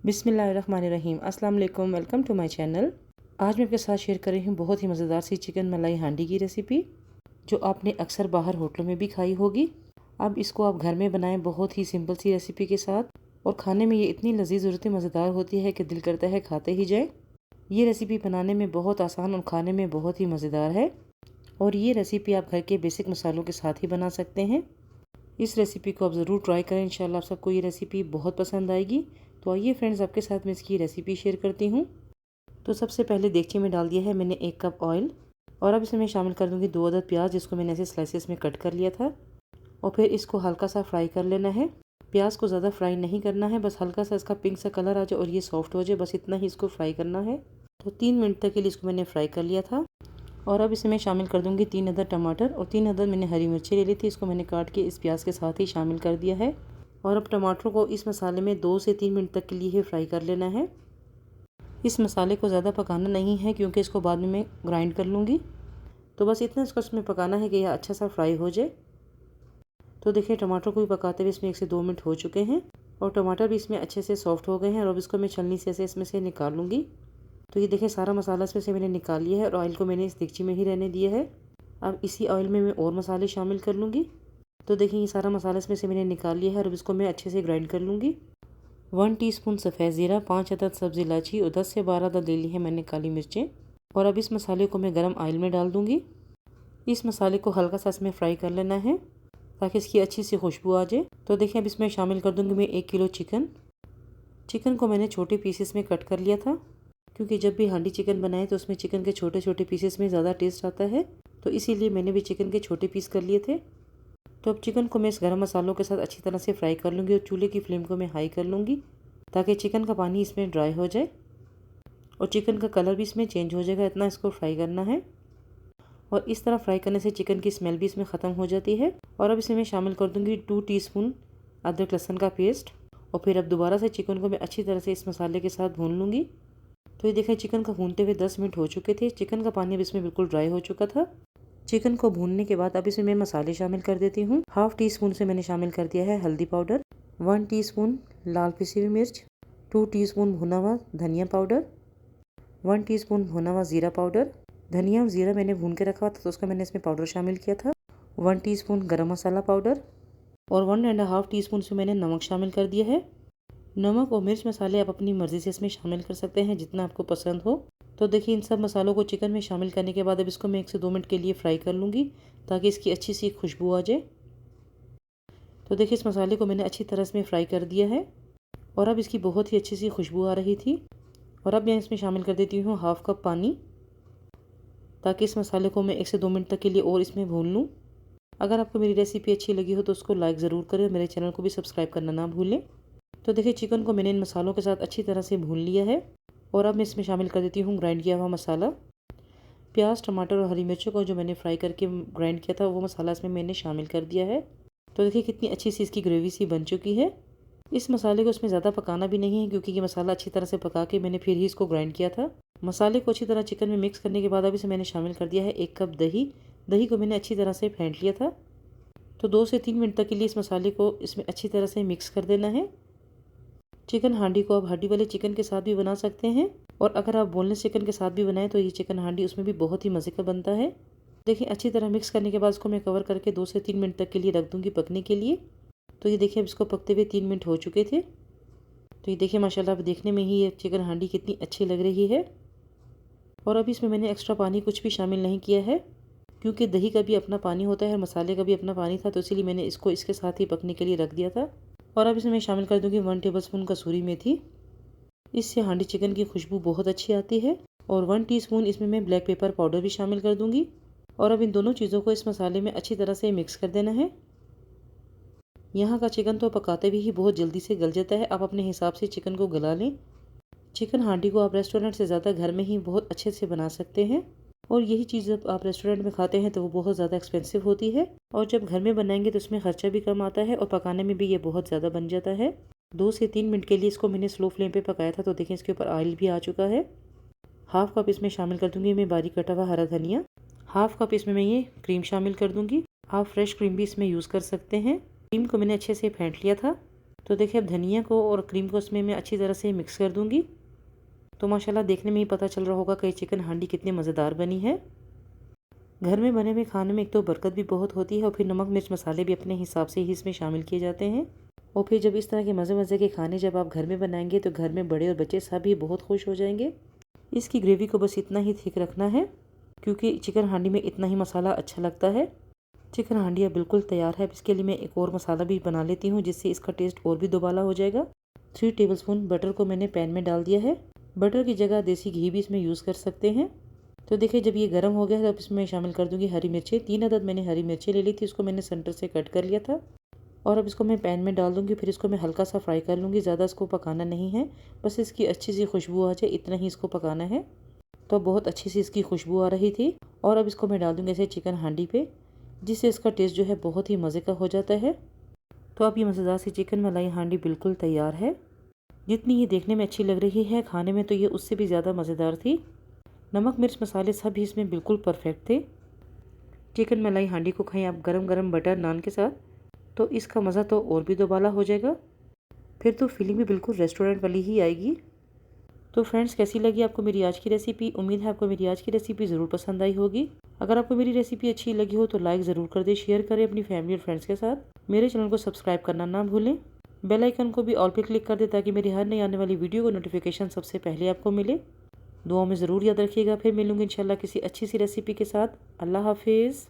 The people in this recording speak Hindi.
बिस्मिल्लाहिर्रहमानिर्रहीम। अस्सलाम वालेकुम, वेलकम टू माय चैनल। आज मैं आपके साथ शेयर कर रही हूँ बहुत ही मज़ेदार सी चिकन मलाई हांडी की रेसिपी, जो आपने अक्सर बाहर होटलों में भी खाई होगी। अब इसको आप घर में बनाएं बहुत ही सिंपल सी रेसिपी के साथ, और खाने में ये इतनी लजीज और इतनी मज़ेदार होती है कि दिल करता है खाते ही जाए। ये रेसिपी बनाने में बहुत आसान और खाने में बहुत ही मज़ेदार है, और ये रेसिपी आप घर के बेसिक मसालों के साथ ही बना सकते हैं। इस रेसिपी को आप ज़रूर ट्राई करें, इंशाल्लाह आप सबको ये रेसिपी बहुत पसंद आएगी। तो आइए फ्रेंड्स, आपके साथ मैं इसकी रेसिपी शेयर करती हूँ। तो सबसे पहले देगची में डाल दिया है मैंने 1 कप ऑयल, और अब इसमें मैं शामिल कर दूँगी 2 अदद प्याज, जिसको मैंने ऐसे स्लाइसेस में कट कर लिया था। और फिर इसको हल्का सा फ्राई कर लेना है। प्याज को ज़्यादा फ्राई नहीं करना है, बस हल्का सा इसका पिंक सा कलर आ जाए और ये सॉफ्ट हो जाए, बस इतना ही इसको फ्राई करना है। तो 3 मिनट तक के लिए इसको मैंने फ्राई कर लिया था। और अब इसमें शामिल कर दूँगी 3 अदद टमाटर, और 3 अदद मैंने हरी मिर्ची ले ली थी, इसको मैंने काट के इस प्याज के साथ ही शामिल कर दिया है। और अब टमाटरों को इस मसाले में 2 से 3 मिनट तक के लिए ही फ्राई कर लेना है। इस मसाले को ज़्यादा पकाना नहीं है, क्योंकि इसको बाद में मैं ग्राइंड कर लूँगी। तो बस इतना इसको इसमें पकाना है कि यह अच्छा सा फ्राई हो जाए। तो देखिए, टमाटर को भी पकाते हुए इसमें 1 से 2 मिनट हो चुके हैं, और टमाटर भी इसमें अच्छे से सॉफ्ट हो गए हैं। और अब इसको मैं छलनी से ऐसे इसमें से निकाल लूँगी। तो ये देखिए, सारा मसाला इसमें से मैंने निकाल लिया है, और ऑयल को मैंने इस देगची में ही रहने दिया है। अब इसी ऑयल में मैं और मसाले शामिल कर लूँगी। तो देखिए, ये सारा मसाला इसमें से मैंने निकाल लिया है, और इसको मैं अच्छे से ग्राइंड कर लूँगी। 1 टीस्पून सफ़ेद ज़ीरा, 5 अदद सब्ज़ी इलायची और 10 से 12 अदद ले ली है मैंने काली मिर्चें। और अब इस मसाले को मैं गरम ऑयल में डाल दूँगी। इस मसाले को हल्का सा इसमें फ्राई कर लेना है, ताकि इसकी अच्छी सी खुशबू आ जाए। तो देखिए, अब इसमें शामिल कर दूँगी मैं 1 किलो चिकन। चिकन को मैंने छोटे पीसेस में कट कर लिया था, क्योंकि जब भी हांडी चिकन बनाए तो उसमें चिकन के छोटे छोटे पीसेस में ज़्यादा टेस्ट आता है। तो इसीलिए मैंने भी चिकन के छोटे पीस कर लिए थे। तो अब चिकन को मैं इस गरम मसालों के साथ अच्छी तरह से फ्राई कर लूँगी, और चूल्हे की फ्लेम को मैं हाई कर लूँगी, ताकि चिकन का पानी इसमें ड्राई हो जाए और चिकन का कलर भी इसमें चेंज हो जाएगा। इतना इसको फ्राई करना है, और इस तरह फ्राई करने से चिकन की स्मेल भी इसमें ख़त्म हो जाती है। और अब इसमें मैं शामिल कर दूँगी 2 टीस्पून अदरक लहसुन का पेस्ट। और फिर अब दोबारा से चिकन को मैं अच्छी तरह से इस मसाले के साथ भून लूँगी। तो ये देखिए, चिकन को भूनते हुए 10 मिनट हो चुके थे। चिकन का पानी अब इसमें बिल्कुल ड्राई हो चुका था। चिकन को भूनने के बाद अब इसमें मैं मसाले शामिल कर देती हूँ। 1/2 टीस्पून से मैंने शामिल कर दिया है हल्दी पाउडर, 1 टीस्पून लाल पिसी हुई मिर्च, 2 टीस्पून भुना हुआ धनिया पाउडर, 1 टीस्पून भुना हुआ ज़ीरा पाउडर। धनिया और ज़ीरा मैंने भून के रखा था, तो उसका मैंने इसमें पाउडर शामिल किया था। 1 टीस्पून गरम मसाला पाउडर, और 1.5 टीस्पून से मैंने नमक शामिल कर दिया है। नमक और मिर्च मसाले आप अपनी मर्ज़ी से इसमें शामिल कर सकते हैं, जितना आपको पसंद हो। तो देखिए, इन सब मसालों को चिकन में शामिल करने के बाद अब इसको मैं 1 से 2 मिनट के लिए फ्राई कर लूँगी, ताकि इसकी अच्छी सी खुशबू आ जाए। तो देखिए, इस मसाले को मैंने अच्छी तरह से फ्राई कर दिया है, और अब इसकी बहुत ही अच्छी सी खुशबू आ रही थी। और अब मैं इसमें शामिल कर देती हूँ 1/2 कप पानी, ताकि इस मसाले को मैं 1 से 2 मिनट तक के लिए और इसमें भून लूँ। अगर आपको मेरी रेसिपी अच्छी लगी हो तो उसको लाइक ज़रूर करें, मेरे चैनल को भी सब्सक्राइब करना ना भूलें। तो देखिए, चिकन को मैंने इन मसालों के साथ अच्छी तरह से भून लिया है, और अब मैं इसमें शामिल कर देती हूँ ग्राइंड किया हुआ मसाला। प्याज, टमाटर और हरी मिर्चों को जो मैंने फ्राई करके ग्राइंड किया था, वो मसाला इसमें मैंने शामिल कर दिया है। तो देखिए, कितनी अच्छी सी इसकी ग्रेवी सी बन चुकी है। इस मसाले को इसमें ज़्यादा पकाना भी नहीं है, क्योंकि ये मसाला अच्छी तरह से पका के मैंने फिर ही इसको ग्राइंड किया था। मसाले को अच्छी तरह चिकन में मिक्स करने के बाद अब इसे मैंने शामिल कर दिया है 1 कप दही। दही को मैंने अच्छी तरह से फेंट लिया था। तो 2 से 3 मिनट तक के लिए इस मसाले को इसमें अच्छी तरह से मिक्स कर देना है। चिकन हांडी को आप हड्डी वाले चिकन के साथ भी बना सकते हैं, और अगर आप बोनलेस चिकन के साथ भी बनाएं तो ये चिकन हांडी उसमें भी बहुत ही मज़े का बनता है। देखिए, अच्छी तरह मिक्स करने के बाद इसको मैं कवर करके 2 से 3 मिनट तक के लिए रख दूँगी पकने के लिए। तो ये देखिए, अब इसको पकते हुए 3 मिनट हो चुके थे। तो ये देखिए, माशाल्लाह, अब देखने में ही ये चिकन हांडी कितनी अच्छी लग रही है। और अभी इसमें मैंने एक्स्ट्रा पानी कुछ भी शामिल नहीं किया है, क्योंकि दही का भी अपना पानी होता है और मसाले का भी अपना पानी था, तो इसीलिए मैंने इसको इसके साथ ही पकने के लिए रख दिया था। और अब इसमें मैं शामिल कर दूँगी 1 टेबलस्पून कसूरी मेथी। इससे हांडी चिकन की खुशबू बहुत अच्छी आती है। और 1 टीस्पून इसमें मैं ब्लैक पेपर पाउडर भी शामिल कर दूँगी। और अब इन दोनों चीज़ों को इस मसाले में अच्छी तरह से मिक्स कर देना है। यहाँ का चिकन तो पकाते भी ही बहुत जल्दी से गल जाता है, आप अपने हिसाब से चिकन को गला लें। चिकन हांडी को आप रेस्टोरेंट से ज़्यादा घर में ही बहुत अच्छे से बना सकते हैं, और यही चीज़ जब आप रेस्टोरेंट में खाते हैं तो वो बहुत ज़्यादा एक्सपेंसिव होती है, और जब घर में बनाएंगे तो उसमें खर्चा भी कम आता है, और पकाने में भी ये बहुत ज़्यादा बन जाता है। 2 से 3 मिनट के लिए इसको मैंने स्लो फ्लेम पे पकाया था। तो देखें, इसके ऊपर ऑयल भी आ चुका है। 1/2 कप इसमें शामिल कर दूँगी मैं बारीक कटा हुआ हरा धनिया। 1/2 कप इसमें मैं ये क्रीम शामिल कर दूँगी। आप फ्रेश क्रीम भी इसमें यूज़ कर सकते हैं। क्रीम को मैंने अच्छे से फेंट लिया था। तो देखिए अब धनिया को और क्रीम को इसमें मैं अच्छी तरह से मिक्स कर दूंगी। तो माशाल्लाह देखने में ही पता चल रहा होगा कि चिकन हांडी कितनी मज़ेदार बनी है। घर में बने हुए खाने में एक तो बरकत भी बहुत होती है और फिर नमक मिर्च मसाले भी अपने हिसाब से ही इसमें शामिल किए जाते हैं। और फिर जब इस तरह के मज़े मज़े के खाने जब आप घर में बनाएंगे तो घर में बड़े और बच्चे सभी बहुत खुश हो जाएंगे। इसकी ग्रेवी को बस इतना ही थिक रखना है क्योंकि चिकन हांडी में इतना ही मसाला अच्छा लगता है। चिकन हांडी अब बिल्कुल तैयार है। अब इसके लिए मैं एक और मसाला भी बना लेती हूँ जिससे इसका टेस्ट और भी दोबाला हो जाएगा। 3 टेबलस्पून बटर को मैंने पैन में डाल दिया है। बटर की जगह देसी घी भी इसमें यूज़ कर सकते हैं। तो देखिए जब ये गर्म हो गया है तो अब इसमें शामिल कर दूंगी हरी मिर्चें। 3 अदद मैंने हरी मिर्चें ले ली थी, उसको मैंने सेंटर से कट कर लिया था। और अब इसको मैं पैन में डाल दूंगी, फिर इसको मैं हल्का सा फ्राई कर लूँगी। ज़्यादा इसको पकाना नहीं है, बस इसकी अच्छी सी खुशबू आ जाए इतना ही इसको पकाना है। तो बहुत अच्छी सी इसकी खुशबू आ रही थी। और अब इसको मैं डाल दूँगी ऐसे चिकन हांडी पे, जिससे इसका टेस्ट जो है बहुत ही मज़े का हो जाता है। तो अब ये मज़ेदार सी चिकन मलाई हांडी बिल्कुल तैयार है। जितनी ये देखने में अच्छी लग रही है, खाने में तो ये उससे भी ज़्यादा मज़ेदार थी। नमक मिर्च मसाले सब भी इसमें बिल्कुल परफेक्ट थे। चिकन मलाई हांडी को खाएं आप गरम गरम बटर नान के साथ, तो इसका मज़ा तो और भी दोबाला हो जाएगा। फिर तो फीलिंग भी बिल्कुल रेस्टोरेंट वाली ही आएगी। तो फ्रेंड्स, कैसी लगी आपको मेरी आज की रेसिपी? उम्मीद है आपको मेरी आज की रेसिपी ज़रूर पसंद आई होगी। अगर आपको मेरी रेसिपी अच्छी लगी हो तो लाइक ज़रूर कर दें, शेयर करें अपनी फैमिली और फ्रेंड्स के साथ। मेरे चैनल को सब्सक्राइब करना ना भूलें। बेल आइकन को भी ऑल पे क्लिक कर दें ताकि मेरी हर नई आने वाली वीडियो को नोटिफिकेशन सबसे पहले आपको मिले। दुआओं में ज़रूर याद रखिएगा। फिर मिलूंगी इंशाल्लाह किसी अच्छी सी रेसिपी के साथ। अल्लाह हाफिज़।